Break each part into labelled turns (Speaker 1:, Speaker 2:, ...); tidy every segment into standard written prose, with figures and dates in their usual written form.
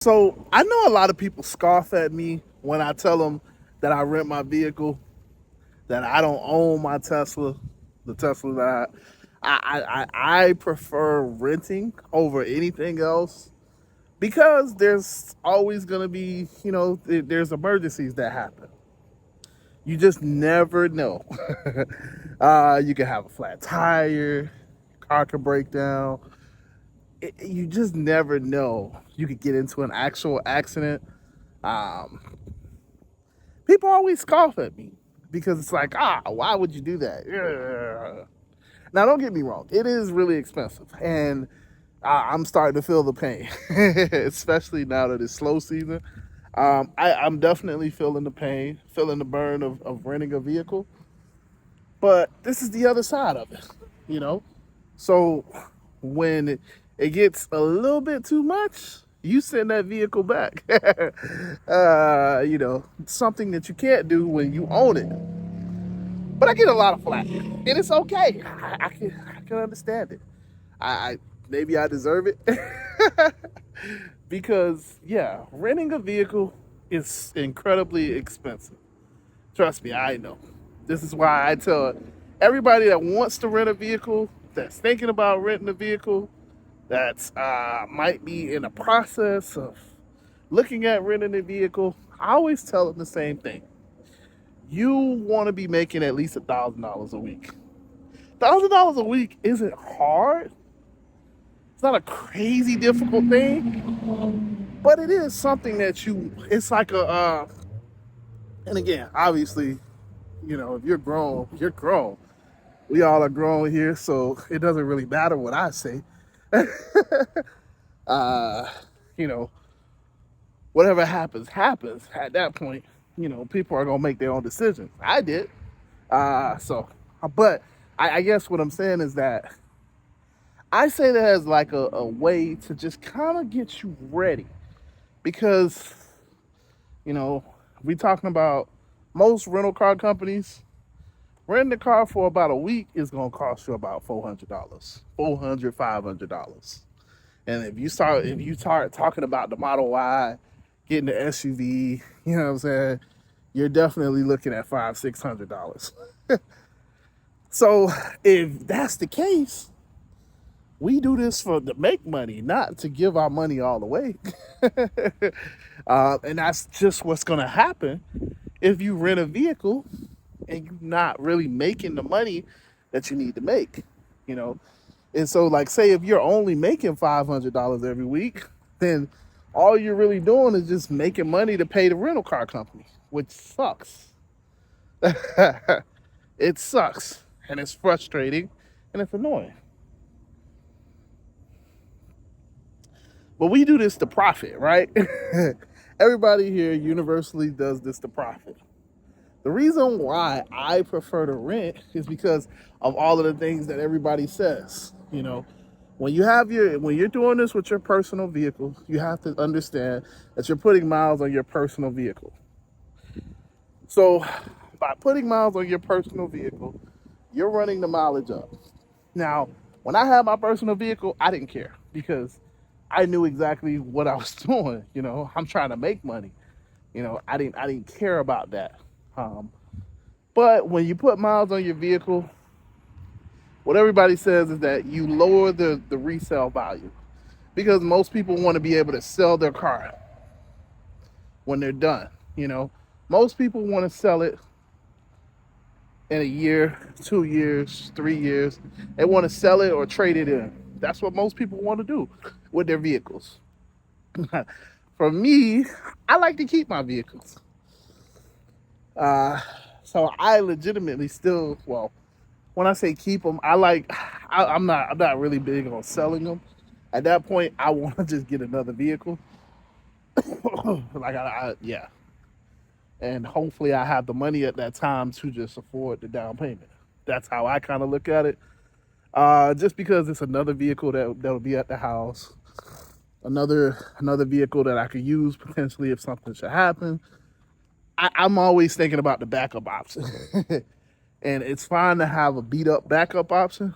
Speaker 1: So I know a lot of people scoff at me when I tell them that I rent my vehicle, that I don't own my Tesla, the Tesla that I prefer renting over anything else because there's always going to be, there's emergencies that happen. You just never know. You can have a flat tire, your car could break down. You just never know. You could get into an actual accident. Um, People always scoff at me because it's like, why would you do that? Yeah. Now, don't get me wrong, it is really expensive, and I'm starting to feel the pain, especially now that it's slow season. I'm definitely feeling the pain, feeling the burn of renting a vehicle, but this is the other side of it, you know? So when it gets a little bit too much, you send that vehicle back. Something that you can't do when you own it. But I get a lot of flack, and it's okay. I can understand it. I maybe I deserve it because renting a vehicle is incredibly expensive. Trust me, I know. This is why I tell everybody that wants to rent a vehicle, that's thinking about renting a vehicle, that's might be in the process of looking at renting a vehicle. I always tell them the same thing. You want to be making at least $1,000 a week. $1,000 a week isn't hard. It's not a crazy difficult thing, but it is something that it's like and again, obviously, if you're grown, you're grown. We all are grown here, so it doesn't really matter what I say. uh, you know, Whatever happens, happens. At that point, people are gonna make their own decisions. I did. But I guess what I'm saying is that I say that as like a way to just kind of get you ready because, you know, we talking about most rental car companies. Renting a car for about a week is gonna cost you about $400, $500. And if you start talking about the Model Y, getting the SUV, you know what I'm saying, you're definitely looking at $600. So if that's the case, we do this to make money, not to give our money all away. And that's just what's gonna happen if you rent a vehicle and you're not really making the money that you need to make, you know. And so, like, say if you're only making $500 every week, then all you're really doing is just making money to pay the rental car company, which sucks. It sucks, and it's frustrating, and it's annoying. But we do this to profit, right? Everybody here universally does this to profit. The reason why I prefer to rent is because of all of the things that everybody says. When you're doing this with your personal vehicle, you have to understand that you're putting miles on your personal vehicle. So by putting miles on your personal vehicle, you're running the mileage up. Now, when I had my personal vehicle, I didn't care because I knew exactly what I was doing. I'm trying to make money. I didn't care about that. But when you put miles on your vehicle, what everybody says is that you lower the resale value because most people want to be able to sell their car when they're done. Most people want to sell it in a year, 2 years, 3 years. They want to sell it or trade it in. That's what most people want to do with their vehicles. For me, I like to keep my vehicles. So I legitimately still, well, when I say keep them, I'm not really big on selling them. At that point, I want to just get another vehicle. Yeah, and hopefully I have the money at that time to just afford the down payment. That's how I kind of look at it. Just because it's another vehicle that'll be at the house, another vehicle that I could use potentially if something should happen. I'm always thinking about the backup option. And it's fine to have a beat up backup option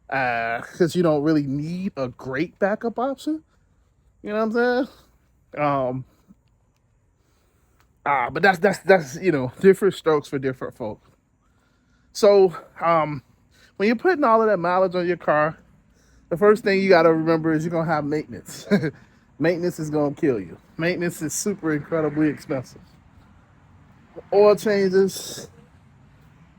Speaker 1: because you don't really need a great backup option. You know what I'm saying? But that's different strokes for different folk. So when you're putting all of that mileage on your car, the first thing you got to remember is you're gonna have maintenance. Maintenance is gonna kill you. Maintenance is super incredibly expensive. Oil changes,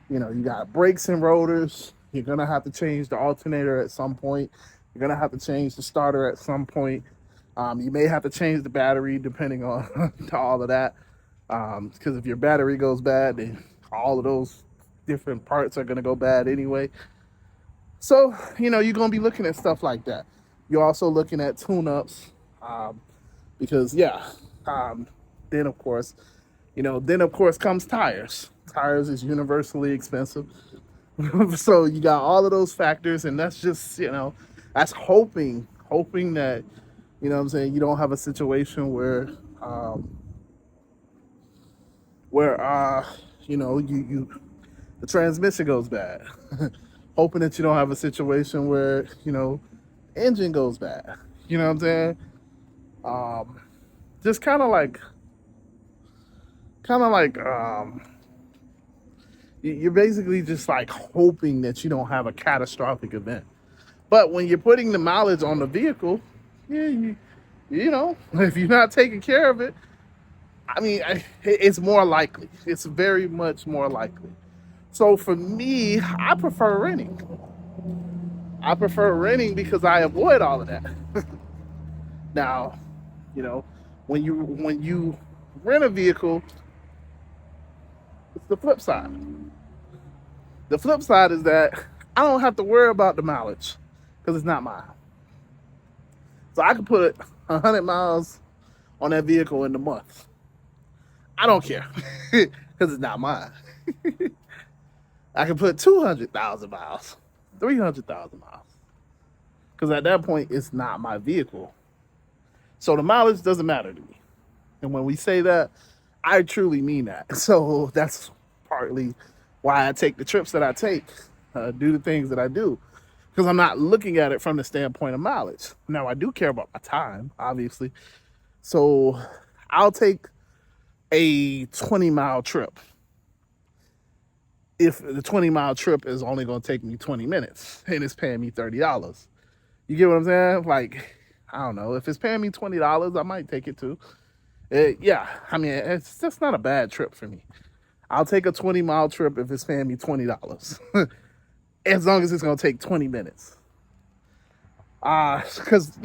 Speaker 1: you got brakes and rotors. You're gonna have to change the alternator at some point. You're gonna have to change the starter at some point. You may have to change the battery depending on all of that. Because if your battery goes bad, then all of those different parts are gonna go bad anyway. So you're gonna be looking at stuff like that. You're also looking at tune-ups, because then of course, comes tires. Tires is universally expensive. So you got all of those factors, and that's just, that's hoping that, what I'm saying, you don't have a situation where you the transmission goes bad. Hoping that you don't have a situation where, engine goes bad. You know what I'm saying? Just you're basically just like hoping that you don't have a catastrophic event. But when you're putting the mileage on the vehicle, yeah, if you're not taking care of it, I mean, it's more likely. It's very much more likely. So for me, I prefer renting. I prefer renting because I avoid all of that. Now, when you rent a vehicle, it's the flip side. The flip side is that I don't have to worry about the mileage because it's not mine. So I can put 100 miles on that vehicle in the month. I don't care because it's not mine. I can put 200,000 miles, 300,000 miles, because at that point it's not my vehicle. So the mileage doesn't matter to me. And when we say that, I truly mean that. So that's partly why I take the trips that I take, do the things that I do, because I'm not looking at it from the standpoint of mileage. Now, I do care about my time, obviously. So I'll take a 20-mile trip if the 20-mile trip is only going to take me 20 minutes and it's paying me $30. You get what I'm saying? Like, I don't know. If it's paying me $20, I might take it too. Yeah, I mean, it's just not a bad trip for me. I'll take a 20-mile trip if it's paying me $20. As long as it's going to take 20 minutes. Because,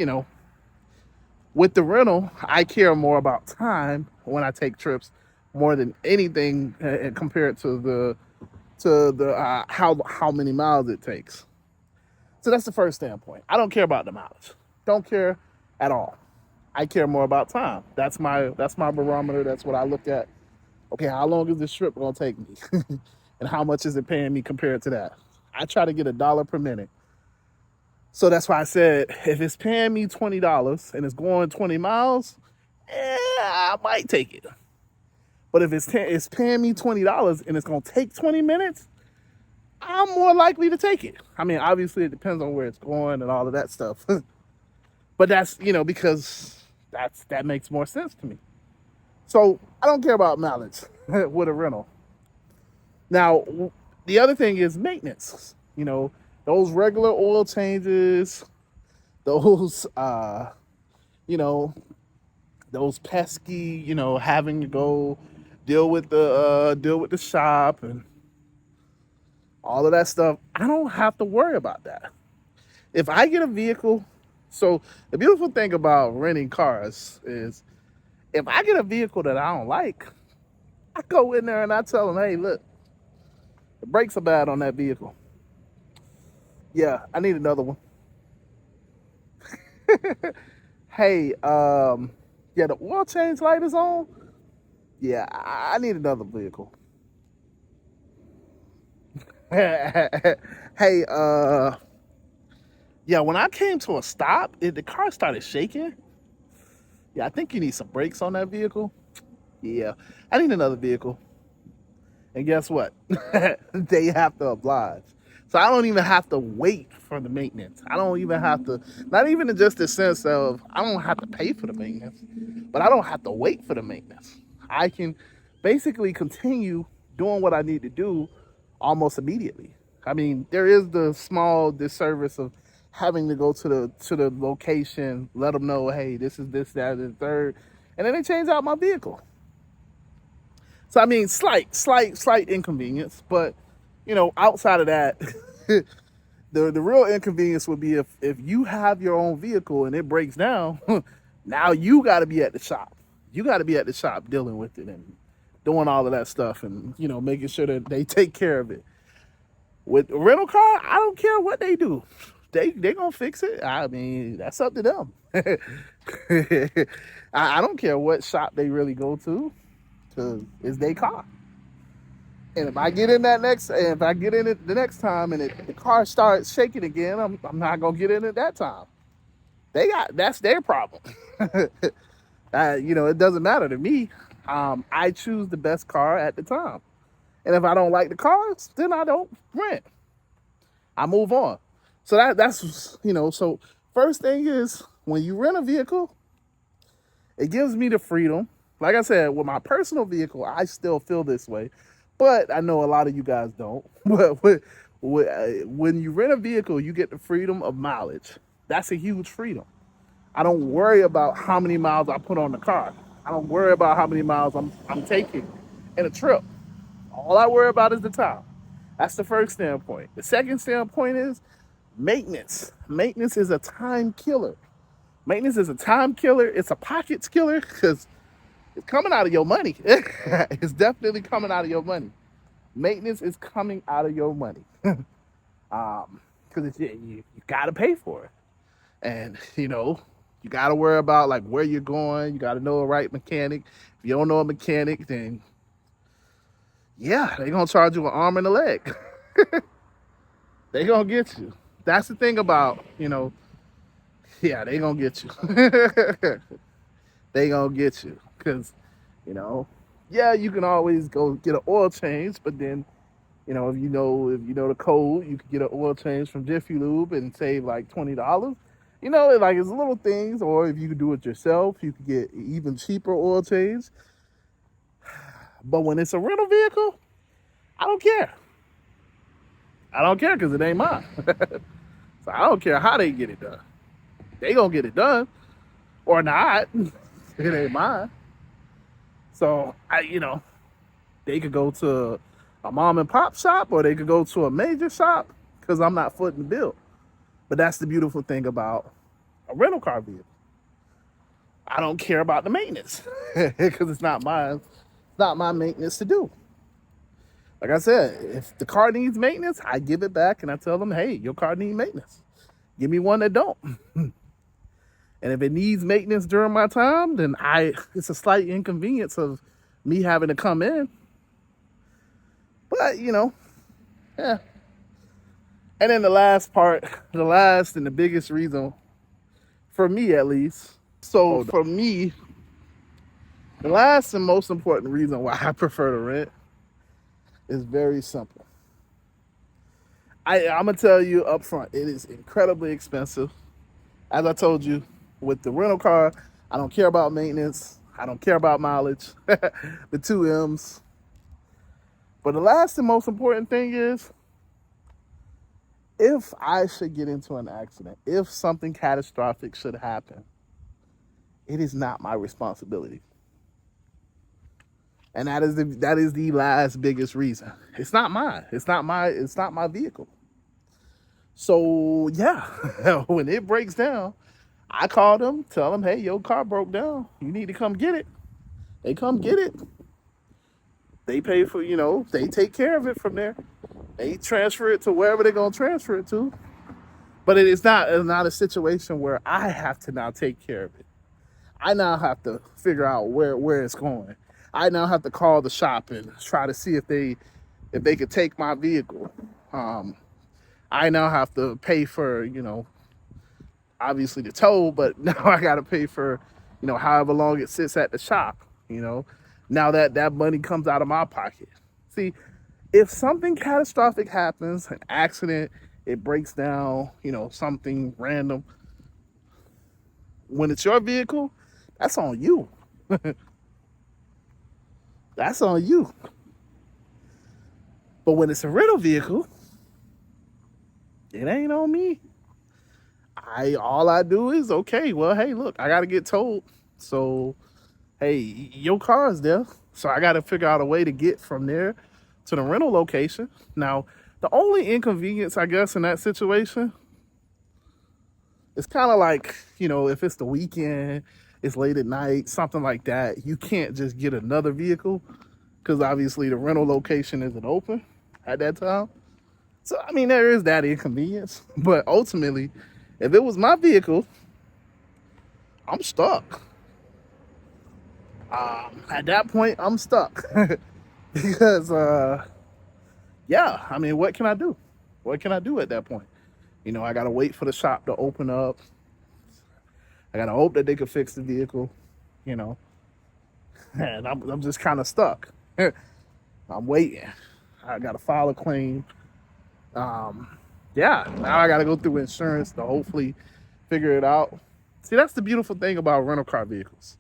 Speaker 1: with the rental, I care more about time when I take trips more than anything compared to how many miles it takes. So that's the first standpoint. I don't care about the mileage. Don't care at all. I care more about time. That's my barometer. That's what I look at. Okay, how long is this trip gonna take me? And how much is it paying me compared to that? I try to get $1 per minute. So that's why I said, if it's paying me $20 and it's going 20 miles, I might take it. But if it's paying me $20 and it's gonna take 20 minutes, I'm more likely to take it. I mean, obviously it depends on where it's going and all of that stuff. But that's, because that makes more sense to me. So I don't care about mileage with a rental. Now, the other thing is maintenance. Those regular oil changes, those those pesky, having to go deal with the shop and all of that stuff. I don't have to worry about that. If I get a vehicle, so the beautiful thing about renting cars is if I get a vehicle that I don't like, I go in there and I tell them, hey, look, the brakes are bad on that vehicle. Yeah, I need another one. Hey, yeah, the oil change light is on. Yeah, I need another vehicle. Hey, yeah, when I came to a stop, the car started shaking. Yeah, I think you need some brakes on that vehicle. Yeah, I need another vehicle. And guess what? They have to oblige. So I don't even have to wait for the maintenance. I don't even have to, not even in just the sense of I don't have to pay for the maintenance, but I don't have to wait for the maintenance. I can basically continue doing what I need to do almost immediately. I mean, there is the small disservice of having to go to the location, let them know, hey, this is this, that, and the third, and then they change out my vehicle. So I mean, slight inconvenience, but you know, outside of that, the real inconvenience would be if you have your own vehicle and it breaks down. Now you got to be at the shop. You got to be at the shop dealing with it and doing all of that stuff, and you know, making sure that they take care of it. With a rental car, I don't care what they do. They gonna fix it. I mean, that's up to them. I don't care what shop they really go to, because it's their car. And if I get in it the next time and the car starts shaking again, I'm not gonna get in it that time. That's their problem. You know, it doesn't matter to me. I choose the best car at the time. And if I don't like the cars, then I don't rent. I move on. So that's, you know, so first thing is, when you rent a vehicle, it gives me the freedom. Like I said, with my personal vehicle, I still feel this way. But I know a lot of you guys don't. But when you rent a vehicle, you get the freedom of mileage. That's a huge freedom. I don't worry about how many miles I put on the car. I don't worry about how many miles I'm taking in a trip. All I worry about is the time. That's the first standpoint. The second standpoint is maintenance. Maintenance is a time killer. Maintenance is a time killer. It's a pockets killer, because it's coming out of your money. It's definitely coming out of your money. Maintenance is coming out of your money. Because you got to pay for it. And, you know, you got to worry about like where you're going. You got to know a right mechanic. If you don't know a mechanic, then yeah, they're going to charge you an arm and a leg. They're going to get you. That's the thing about, you know, yeah, they're going to get you. They going to get you. Because, you know, yeah, you can always go get an oil change, but then, you know, if you know the code, you can get an oil change from Jiffy Lube and save like $20. You know, like, it's little things. Or if you could do it yourself, you could get even cheaper oil change. But when it's a rental vehicle, I don't care. I don't care, because it ain't mine. So I don't care how they get it done. They gonna get it done or not. It ain't mine. So you know, they could go to a mom and pop shop, or they could go to a major shop, because I'm not footing the bill. But that's the beautiful thing about a rental car vehicle. I don't care about the maintenance, because it's not mine. It's not my maintenance to do. Like I said, if the car needs maintenance, I give it back and I tell them, hey, your car needs maintenance. Give me one that don't. And if it needs maintenance during my time, then it's a slight inconvenience of me having to come in. But, you know, yeah. And then the last and the biggest reason, for me at least, for me, the last and most important reason why I prefer to rent is very simple. I'm going to tell you up front, it is incredibly expensive. As I told you, with the rental car, I don't care about maintenance. I don't care about mileage. The 2 M's. But the last and most important thing is, if I should get into an accident, if something catastrophic should happen, it is not my responsibility. And that is the last biggest reason. It's not mine. It's not my vehicle. So yeah, when it breaks down, I call them, tell them, hey, your car broke down. You need to come get it. They come get it. They pay for, you know, they take care of it from there. They transfer it to wherever they're gonna transfer it to. But it's not a situation where I have to now take care of it. I now have to figure out where it's going. I now have to call the shop and try to see if they could take my vehicle. I now have to pay for, you know, obviously the tow, but now I got to pay for, you know, however long it sits at the shop, you know. Now that money comes out of my pocket. See, if something catastrophic happens, an accident, it breaks down, something random, when it's your vehicle, that's on you. That's on you. But when it's a rental vehicle, it ain't on me. All I do is, okay, well, hey, look, I gotta get towed. So, hey, your car is there. So I gotta figure out a way to get from there to the rental location. Now, the only inconvenience, I guess, in that situation, it's kind of like, if it's the weekend, it's late at night, something like that, you can't just get another vehicle because obviously the rental location isn't open at that time. So, I mean, there is that inconvenience. But ultimately, if it was my vehicle, I'm stuck. At that point, I'm stuck. Because, yeah, I mean, what can I do? What can I do at that point? I got to wait for the shop to open up. I got to hope that they can fix the vehicle, and I'm just kind of stuck. I'm waiting. I got to file a claim. Yeah, now I got to go through insurance to hopefully figure it out. See, that's the beautiful thing about rental car vehicles.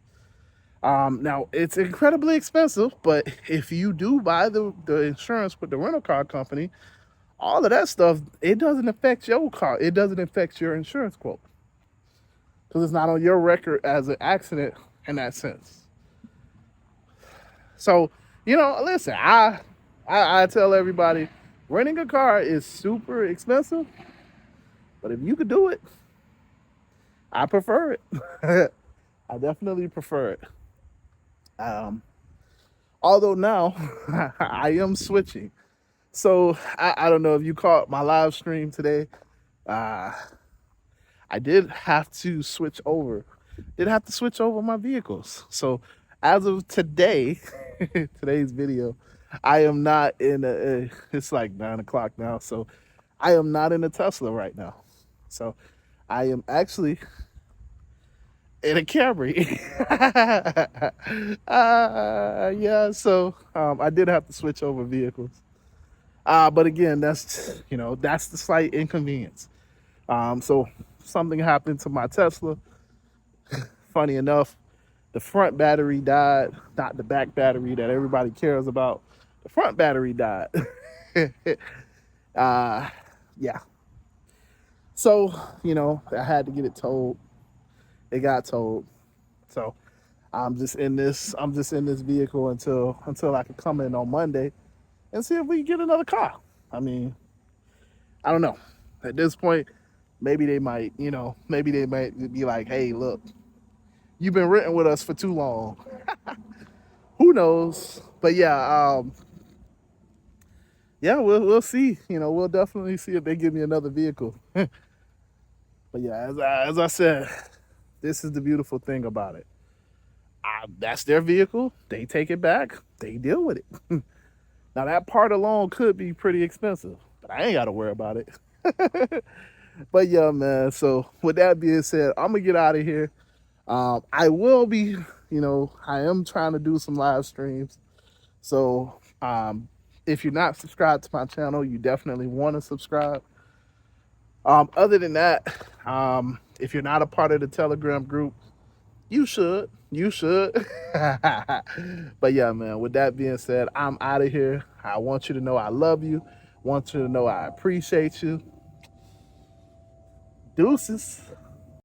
Speaker 1: Now, it's incredibly expensive, but if you do buy the insurance with the rental car company, all of that stuff, it doesn't affect your car. It doesn't affect your insurance quote because it's not on your record as an accident in that sense. So, listen, I tell everybody, renting a car is super expensive, but if you could do it, I prefer it. I definitely prefer it. Although now I am switching. So I don't know if you caught my live stream today. I did have to switch over. My vehicles. So as of today, today's video, I am not in it's like 9 o'clock now. So I am not in a Tesla right now. So I am actually in a Camry. Yeah, so I did have to switch over vehicles. But again, that's the slight inconvenience. So something happened to my Tesla. Funny enough, the front battery died, not the back battery that everybody cares about. The front battery died. Yeah. So, I had to get it towed. It got towed. So I'm just in this vehicle until I can come in on Monday and see if we can get another car. I mean, I don't know. At this point, maybe they might be like, hey, look, you've been renting with us for too long. Who knows? But yeah, we'll see. We'll definitely see if they give me another vehicle. But yeah, as I said, this is the beautiful thing about it. That's their vehicle. They take it back. They deal with it. Now that part alone could be pretty expensive, but I ain't got to worry about it. But yeah, man. So with that being said, I'm gonna get out of here. I will be, I am trying to do some live streams. So if you're not subscribed to my channel, you definitely want to subscribe. Other than that, if you're not a part of the Telegram group, you should. But yeah, man, with that being said, I'm out of here. I want you to know I love you. Want you to know I appreciate you. Deuces.